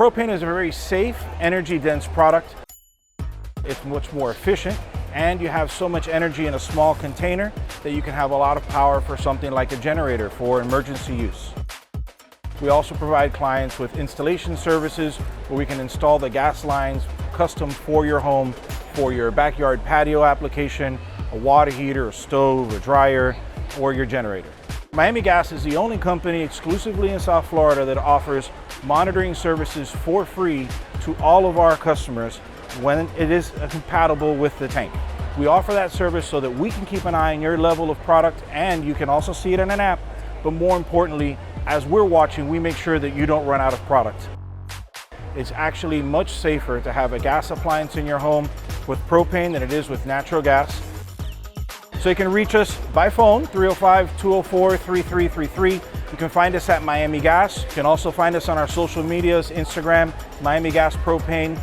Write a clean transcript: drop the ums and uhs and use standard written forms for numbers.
Propane is a very safe, energy-dense product. It's much more efficient, and you have so much energy in a small container that you can have a lot of power for something like a generator for emergency use. We also provide clients with installation services where we can install the gas lines custom for your home, for your backyard patio application, a water heater, a stove, a dryer, or your generator. Miami Gas is the only company exclusively in South Florida that offers monitoring services for free to all of our customers when it is compatible with the tank. We offer that service so that we can keep an eye on your level of product, and you can also see it in an app, but more importantly, as we're watching, we make sure that you don't run out of product. It's actually much safer to have a gas appliance in your home with propane than it is with natural gas. So you can reach us by phone, 305-204-3333. You can find us at Miami Gas. You can also find us on our social medias, Instagram, Miami Gas Propane.